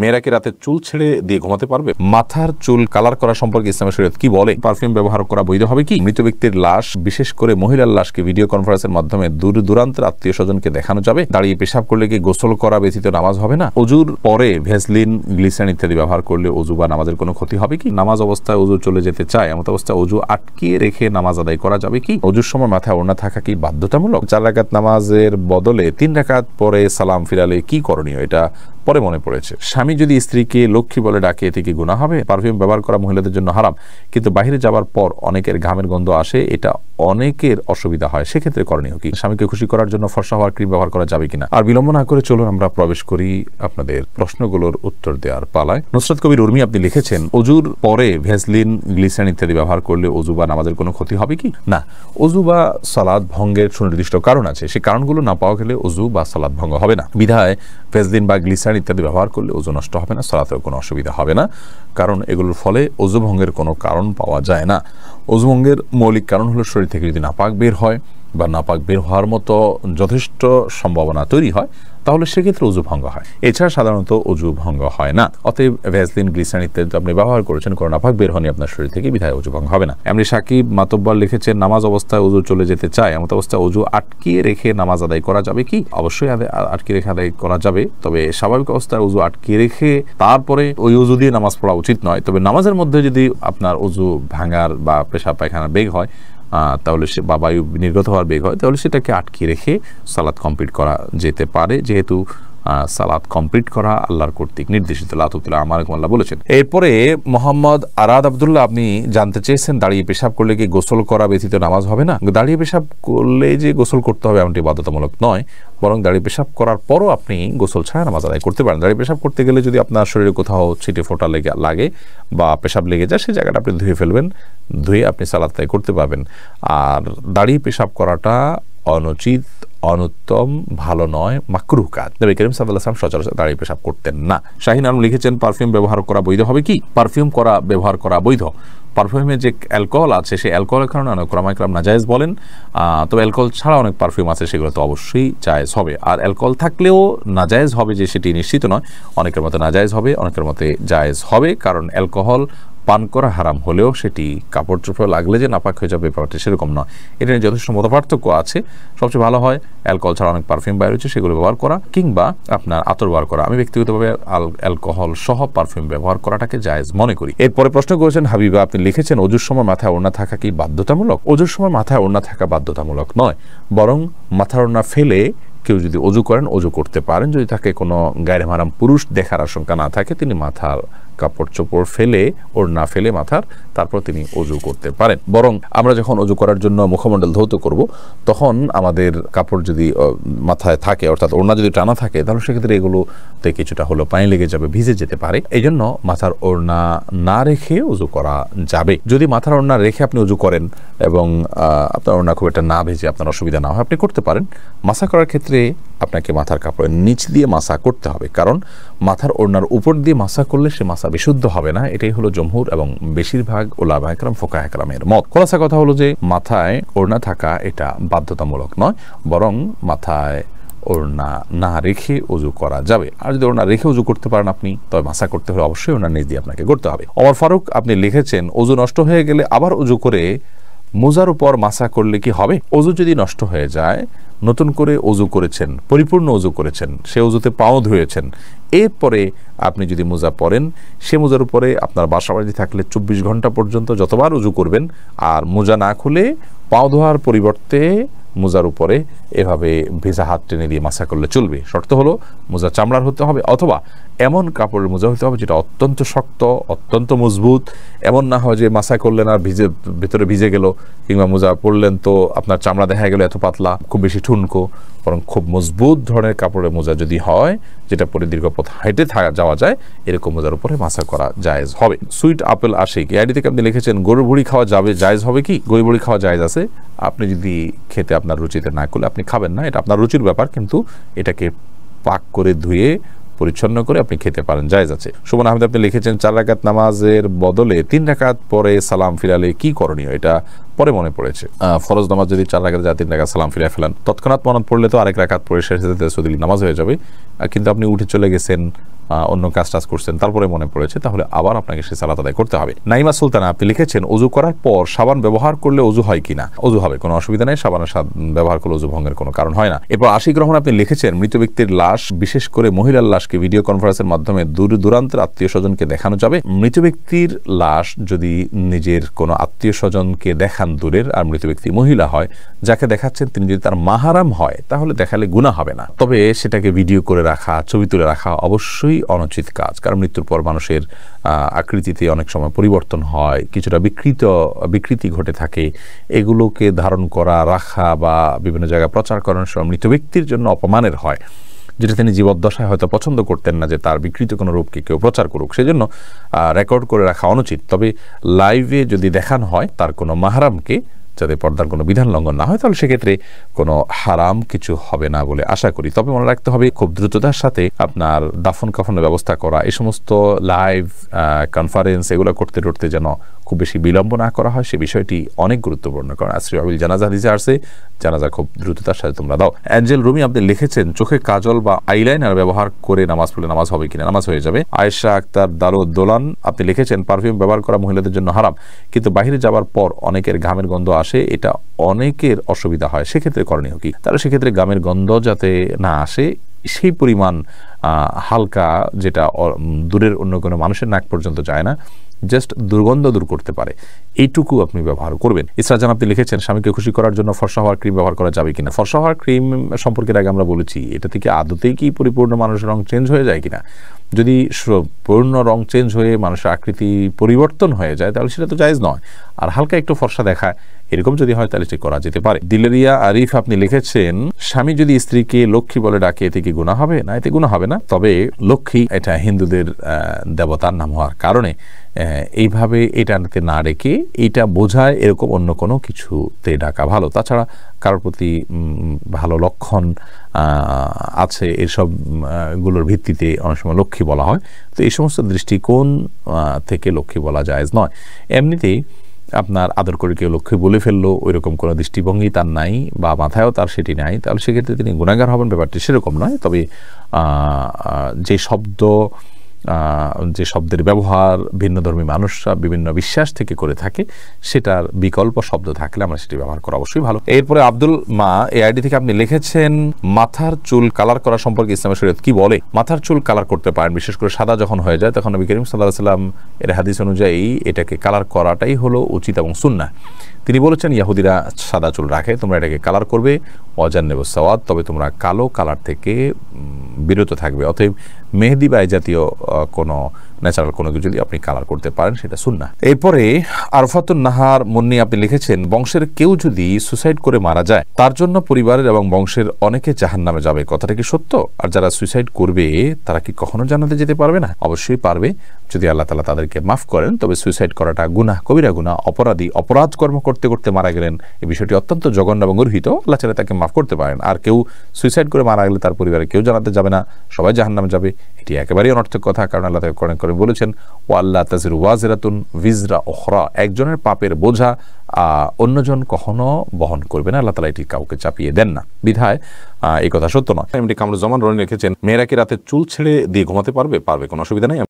মেয়েরা কি রাতে চুল ছেড়ে দিয়ে ঘুমাতে পারবে? মাথার চুল কালার করা সম্পর্কে ইসলামের শরীয়ত কি বলে? পারফিউম ব্যবহার করা বৈধ হবে কি? মৃত ব্যক্তির লাশ, বিশেষ করে মহিলার লাশকে ভিডিও কনফারেন্সের মাধ্যমে দূর দূরান্তের আত্মীয় স্বজনকে দেখানো যাবে? দাঁড়িয়ে পেশাব করলে কি গোসল করা ব্যতীত নামাজ হবে না? অজুর পরে ভেসলিন, গ্লিসারিন ইত্যাদি ব্যবহার করলে অজু বা নামাজের কোনো ক্ষতি হবে কি? নামাজ অবস্থায় অজু চলে যেতে চায়, এমন অবস্থায় অজু আটকিয়ে রেখে নামাজ আদায় করা যাবে কি? অজুর সময় মাথায় ওড়না থাকা কি বাধ্যতামূলক? 4 রাকাত নামাজের বদলে 3 রাকাত পরে সালাম ফিরালে কি করণীয়? এটা পরে মনে পড়েছে। স্বামী যদি স্ত্রীকে লক্ষ্মী বলে ডাকে, এতে কি গুনাহ হবে? পারফিউম ব্যবহার করা মহিলাদের জন্য হারাম, কিন্তু বাইরে যাবার পর অনেকের ঘামের গন্ধ আসে, এটা অনেকের অসুবিধা হয়, সেক্ষেত্রে করণীয় কি? স্বামীকে খুশি করার জন্য ফর্সা হওয়ার ক্রিম ব্যবহার করা যাবে কিনা? আর বিলম্ব না করে চলুন আমরা প্রবেশ করি আপনাদের প্রশ্নগুলোর উত্তর দেওয়ার পালায়। নুসরাত কবির উর্মি আপনি লিখেছেন, অজুর পরে ভেসলিন, গ্লিসারিন ইত্যাদি ব্যবহার করলে অজু বা নামাজের কোনো ক্ষতি হবে কি? না, অজু বা সালাত ভঙ্গের সুনির্দিষ্ট কারণ আছে, সেই কারণগুলো না পাওয়া গেলে অজু বা সালাত ভঙ্গ হবে না। বিধায় ভেসলিন বা গ্লিসারিন ইত্যাদি ব্যবহার করলে অজু নষ্ট হবে না, সালাতেও কোনো অসুবিধা হবে না, কারণ এগুলোর ফলে অজু ভঙ্গের কোনো কারণ পাওয়া যায় না। অজু ভঙ্গের মৌলিক কারণ হলো শরীর থেকে যদি নাপাক বের হয় বা নাপাক বের হওয়ার মতো যথেষ্ট সম্ভাবনা তৈরি হয়, তাহলে সেক্ষেত্রে অজু ভঙ্গ হয়। এছাড়া সাধারণত অজু ভঙ্গ হয় না। অতএব ভ্যাসলিন, গ্লিসারিন ইত্যাদি আপনি ব্যবহার করেছেন, কোনো নাপাক বের হয়নি আপনার শরীর থেকে, বিধায় অজু ভঙ্গ হবে না। এমনি সাকিব মাতব্বর লিখেছেন, নামাজ অবস্থায় অজু চলে যেতে চায়, এমন অবস্থায় অজু আটকিয়ে রেখে নামাজ আদায় করা যাবে কি? অবশ্যই আটকিয়ে রেখে আদায় করা যাবে, তবে স্বাভাবিক অবস্থায় অজু আটকিয়ে রেখে তারপরে ওই অজু দিয়ে নামাজ পড়া উচিত নয়। তবে নামাজের মধ্যে যদি আপনার অজু ভাঙার বা পেশাব পায়খানার বেগ হয়, তাহলে সে বা বায়ু নির্গত হওয়ার বেগ হয়, তাহলে সেটাকে আটকিয়ে রেখে সালাত কমপ্লিট করা যেতে পারে, যেহেতু সালাত কমপ্লিট করা আল্লাহর কর্তৃক নির্দেশিত। আল্লাহ বলেছেন। এরপরে মোহাম্মদ আরাদ আব্দুল্লাহ আপনি জানতে চেয়েছেন, দাঁড়িয়ে পেশাব করলে কি গোসল করা ব্যতীত নামাজ হবে না? দাঁড়িয়ে পেশাব করলে যে গোসল করতে হবে এমনটি বাধ্যতামূলক নয়, বরং দাঁড়িয়ে পেশাব করার পরও আপনি গোসল ছাড়া নামাজ আদায় করতে পারেন। দাঁড়িয়ে পেশাব করতে গেলে যদি আপনার শরীরে কোথাও ছিটে ফোঁটা লাগে বা পেশাব লেগে যায়, সেই জায়গাটা আপনি ধুয়ে ফেলবেন, ধুয়ে আপনি সালাত আদায় করতে পারবেন। আর দাঁড়িয়ে পেশাব করাটা অনুচিত, অনুত্তম, ভালো নয়, মাকরুহ কাজ। নবী করিম সাল্লাল্লাহু আলাইহি ওয়াসাল্লাম সচরাচর দাঁড়িয়ে পেশাব করতেন না। শাহিন আলম লিখেছেন, পারফিউম ব্যবহার করা বৈধ হবে কি? পারফিউম ব্যবহার করা বৈধ। পারফিউমে যে অ্যালকোহল আছে, সেই অ্যালকোহলের কারণে অনেক ওলামা ইকরাম নাজায়েজ বলেন, তবে অ্যালকোহল ছাড়া অনেক পারফিউম আছে, সেগুলো তো অবশ্যই জায়েজ হবে। আর অ্যালকোহল থাকলেও নাজায়েজ হবে যে সেটি নিশ্চিত নয়, অনেকের মতে নাজায়েজ হবে, অনেকের মতে জায়েজ হবে, কারণ অ্যালকোহল পান করা হারাম হলেও সেটি কাপড় চোপড়ে লাগলে যে নাপাক হয়ে যাবে ব্যাপারটা সেরকম নয়। এটা নিয়ে যথেষ্ট মতপার্থক্য আছে। সবচেয়ে ভালো হয় অ্যালকোহল ছাড়া অনেক পারফিউম বাইরে রয়েছে, সেগুলো ব্যবহার করা, কিংবা আপনার আতর ব্যবহার করা। আমি ব্যক্তিগতভাবে অ্যালকোহল সহ পারফিউম ব্যবহার করাটাকে জায়েজ মনে করি। এরপরে প্রশ্ন করেছেন হাবিবা, আপনি লিখেছেন, অজুর সময় মাথায় ওড়না থাকা কি বাধ্যতামূলক? অজুর সময় মাথায় ওড়না থাকা বাধ্যতামূলক নয়, বরং মাথার ওড়না ফেলে কেউ যদি অজু করেন, অজু করতে পারেন। যদি তাকে কোনো গায়রে মাহরাম পুরুষ দেখার আশঙ্কা না থাকে, তিনি মাথার কাপড় চোপড় ফেলে, ওড়না ফেলে মাথার, তারপর তিনি অজু করতে পারেন। বরং আমরা যখন অজু করার জন্য মুখমণ্ডল ধৌত করব, তখন আমাদের কাপড় যদি মাথায় থাকে, অর্থাৎ ওড়না যদি টানা থাকে, তাহলে সেক্ষেত্রে এগুলোতে কিছুটা হলো পানি লেগে যাবে, ভিজে যেতে পারে। এই জন্য মাথার ওড়না না রেখে অজু করা যাবে। যদি মাথার ওড়না রেখে আপনি অজু করেন এবং আপনার ওড়না খুব একটা না ভেজে আপনার অসুবিধা না হয়, আপনি করতে পারেন। মাসা করার ক্ষেত্রে আপনাকে মাথার কাপড়ের নিচ দিয়ে মাসা করতে হবে, কারণ মাথার ওড়নার উপর দিয়ে মাসা করলে সে মাসা বিশুদ্ধ হবে না। এটাই হলো জমহুর এবং বেশিরভাগ উলামা ইকরাম, ফুকাহা ইকরামের মত। খোলাসা কথা হলো যে মাথায় ওড়না থাকা এটা বাধ্যতামূলক নয়, বরং মাথায় ওড়না না রেখে অজু করা যাবে। আর যদি ওড়না রেখে অজু করতে পারেন আপনি, তবে মাসা করতে হলে অবশ্যই ওড়নার নিচ দিয়ে আপনাকে করতে হবে। ওমর ফারুক আপনি লিখেছেন, অজু নষ্ট হয়ে গেলে আবার অজু করে মোজার উপর মাসা করলে কি হবে? অজু যদি নষ্ট হয়ে যায়, নতুন করে অজু করেছেন, পরিপূর্ণ অজু করেছেন, সে অজুতে পাও ধুয়েছেন, এরপরে আপনি যদি মোজা পরেন, সে মোজার উপরে আপনার বাসাবাড়ি থাকলে 24 ঘন্টা পর্যন্ত যতবার অজু করবেন, আর মোজা না খুলে পাও ধোয়ার পরিবর্তে মোজার উপরে এভাবে ভেজা হাত টেনে দিয়ে মাসা করলে চলবে। শর্ত হলো মোজা চামড়ার হতে হবে, অথবা এমন কাপড়ের মোজা হতে হবে যেটা অত্যন্ত শক্ত, অত্যন্ত মজবুত। এমন না হয় যে মাসা করলেন আর ভেতরে ভিজে গেল, কিংবা মোজা পরলেন তো আপনার চামড়া দেখা গেল এত পাতলা, খুব বেশি ঠুনকো। বরং খুব মজবুত ধরনের কাপড়ের মোজা যদি হয়, যেটা পরে দীর্ঘ পথ হাইটে যাওয়া যায়, এরকম মোজার উপরে মাসা করা জায়েজ হবে। সুইট আপেল আশিক আইডি থেকে আপনি লিখেছেন, গরুর ভুঁড়ি খাওয়া যাবে, জায়েজ হবে কি? গরুর ভুঁড়ি খাওয়া জায়েজ আছে। আপনি যদি খেতে আপনার রুচিতে না করলে আপনি খাবেন না, এটা আপনার রুচির ব্যাপার, কিন্তু এটাকে পাক করে ধুয়ে পরিচ্ছন্ন করে আপনি খেতে পারেন, জায়েজ আছে। সুমন আহমেদ আপনি লিখেছেন, 4 রাকাত নামাজের বদলে 3 রাকাত পরে সালাম ফিরালে কি করণীয়? এটা পরে মনে পড়েছে। ফরজ নামাজ যদি 4 রাকাত যায় 3 রাকাত সালাম ফিরে ফেলেন, তৎক্ষণাৎ মনে পড়লে তো আরেক রাকাত পড়ে শেষে তাসাহুদুল নামাজ হয়ে যাবে। কিন্তু আপনি উঠে চলে গেছেন, অন্য কাজ করছেন, তারপরে মনে পড়েছে, তাহলে আবার আপনাকে সে সালাত আদায় করতে হবে। নাইমা সুলতানা আপনি লিখেছেন, ওযু করার পর সাবান ব্যবহার করলে ওযু হয় কিনা? ওযু হবে, কোনো অসুবিধা নেই। সাবানের ব্যবহার করলে ওযু ভঙ্গের কোনো কারণ হয় না। এরপর আশিক রহমান আপনি লিখেছেন, মৃত ব্যক্তির লাশ, বিশেষ করে মহিলার লাশকে ভিডিও কনফারেন্সের মাধ্যমে দূর দূরান্তের আত্মীয় স্বজনকে দেখানো যাবে? মৃত ব্যক্তির লাশ যদি নিজের কোনো আত্মীয় স্বজনকে দেখান দূরের, আর মৃত ব্যক্তি মহিলা হয়, যাকে দেখাচ্ছেন তিনি যদি তার মাহারাম হয়, তাহলে দেখালে গুনাহ হবে না। তবে সেটাকে ভিডিও করে রাখা, ছবি তুলে রাখা অবশ্যই অনুচিত কাজ। কারণ মৃত্যুর পর মানুষের আকৃতিতে অনেক সময় পরিবর্তন হয়, কিছুটা বিকৃতি ঘটে থাকে। এগুলোকে ধারণ করা, রাখা বা বিভিন্ন জায়গায় প্রচার করানোর সময় মৃত ব্যক্তির জন্য অপমানের হয়, যেটা তিনি জীবদ্দশায় হয়তো পছন্দ করতেন না যে তার বিকৃত কোনো রূপকে কেউ প্রচার করুক। সেজন্য রেকর্ড করে রাখা অনুচিত। তবে লাইভে যদি দেখানো হয় তার কোনো মাহরামকে, যাতে পর্দার কোনো বিধান লঙ্ঘন না হয়, তাহলে সেক্ষেত্রে কোনো হারাম কিছু হবে না বলে আশা করি। তবে মনে রাখতে হবে, খুব দ্রুততার সাথে আপনার দাফন কাফনের ব্যবস্থা করা, এই সমস্ত লাইভ কনফারেন্স এগুলো করতে যেন খুব বেশি বিলম্ব না করা হয়, সে বিষয়টি অনেক গুরুত্বপূর্ণ। কারণ আসরি আবিল জানাজা হাদিসে আসছে, জানাজা খুব দ্রুততার সাথে তোমরা দাও। অ্যাঞ্জেল রুমি আপনি লিখেছেন, চোখে কাজল বা আইলাইনার ব্যবহার করে নামাজ পড়লে নামাজ হবে কিনা? নামাজ হয়ে যাবে। আয়েশা আক্তার দারুদ্দোলান আপনি লিখেছেন, পারফিউম ব্যবহার করা মহিলাদের জন্য হারাম, কিন্তু বাইরে যাবার পর অনেকের ঘামের গন্ধ আসে, এটা অনেকের অসুবিধা হয়, সেক্ষেত্রে করণীয় কি? তাহলে সেক্ষেত্রে ঘামের গন্ধ যাতে না আসে সেই পরিমাণ হালকা, যেটা দূরের অন্য কোনো মানুষের নাক পর্যন্ত যায় না, জাস্ট দুর্গন্ধ দূর করতে পারে, এইটুকু আপনি ব্যবহার করবেন। ইসরাজান আপনি লিখেছেন, স্বামীকে খুশি করার জন্য ফর্সা হওয়ার ক্রিম ব্যবহার করা যাবে কিনা? ফর্সা হওয়ার ক্রিম সম্পর্কে আগে আমরা বলেছি, এটা থেকে আদতেই কি পরিপূর্ণ মানুষের রং চেঞ্জ হয়ে যায় কিনা? যদি পূর্ণ রং চেঞ্জ হয়ে মানুষের আকৃতি পরিবর্তন হয়ে যায়, তাহলে সেটা তো জায়েজ নয়। আর হালকা একটু ফর্সা দেখায়, এরকম যদি হয় তাহলে ঠিক করা যেতে পারে। দিলেরিয়া আরিফ আপনি লিখেছেন, স্বামী যদি স্ত্রীকে লক্ষ্মী বলে ডাকে, এতে কি গুনাহ হবে? না, এতে গুনাহ হবে না। তবে লক্ষ্মী এটা হিন্দুদের দেবতার নাম হওয়ার কারণে এইভাবে এটাতে না রেখে এটা বোঝায় এরকম অন্য কোনো কিছুতে ডাকা ভালো। তাছাড়া কারোর প্রতি ভালো লক্ষণ আছে, এসব গুলোর ভিত্তিতে অনেক সময় লক্ষ্মী বলা হয়। তো এই সমস্ত দৃষ্টিকোণ থেকে লক্ষ্মী বলা জায়েজ নয়। এমনিতেই আপনার আদর করে কেউ লক্ষ্মী বলে ফেললো, ওইরকম কোনো দৃষ্টিভঙ্গি তার নাই বা মাথায়ও তার সেটি নাই, তাহলে সেক্ষেত্রে তিনি গুনাহগার হবেন, ব্যাপারটি সেরকম নয়। তবে যে শব্দের ব্যবহার ভিন্নধর্মী মানুষরা বিভিন্ন বিশ্বাস থেকে করে থাকে, সেটার বিকল্প শব্দ থাকলে আমরা সেটি ব্যবহার করা অবশ্যই ভালো। এরপরে আব্দুল মা এই আইডি থেকে আপনি লিখেছেন, মাথার চুল কালার করা সম্পর্কে ইসলামের শরীয়ত কি বলে? মাথার চুল কালার করতে পারেন, বিশেষ করে সাদা যখন হয়ে যায়, তখন নবী করিম সাল্লাল্লাহু আলাইহি ওয়াসাল্লাম এর হাদিস অনুযায়ী এটাকে কালার করাটাই হলো উচিত এবং সুন্নাহ। তিনি বলেছেন, ইয়াহুদিরা সাদা চুল রাখে, তোমরা এটাকে কালার করবে, ওয়াজান্নিবুস সাওয়াদ, তবে তোমরা কালো কালার থেকে বিরত থাকবে। অতএব মেহেদি বা এই জাতীয় কোনো ন্যাচারাল কোনো কিছু যদি আপনি কালার করতে পারেন, সেটা সুন্নাহ। এরপরে আরফাতুন নাহার মুন্নি আপনি লিখেছেন, বংশের কেউ যদি সুসাইড করে মারা যায়, তার জন্য পরিবারের এবং বংশের অনেকে জাহান্নামে যাবে, কথাটা কি সত্য? আর যারা সুইসাইড করবে তারা কি কখনো জান্নাতে যেতে পারবে না? অবশ্যই পারবে, যদি আল্লাহ তাআলা তাদেরকে মাফ করেন। তবে সুইসাইড করাটা গুনাহ, কবিরা গুনাহ, অপরাধ কর্ম করতে করতে মারা গেলেন, এই বিষয়টি অত্যন্ত জঘন্য এবং গর্হিত। আল্লাহ তাআলা তাকে মাফ করতে পারেন। আর কেউ সুইসাইড করে মারা গেলে তার পরিবারে কেউ জান্নাতে যাবে না, সবাই জাহান্নামে যাবে, এটি একেবারেই অনর্থক কথা। কারণ আল্লাহ তাআলা কোরআন করে বলেছেন, ওয়াল্লা তাজিরু ওয়াজিরাতুন ভিজরা উখরা, একজনের পাপের বোঝা অন্যজন কখনো বহন করবে না, আল্লাহ তাআলা এটি কাউকে চাপিয়ে দেন না, বিধায় এই কথা সত্য নয়। এমডি কামরুজ্জামান রনি লিখেছেন, মেয়েরা কি রাতে চুল ছেড়ে দিয়ে ঘুমাতে পারবে? পারবে, কোনো অসুবিধা নেই।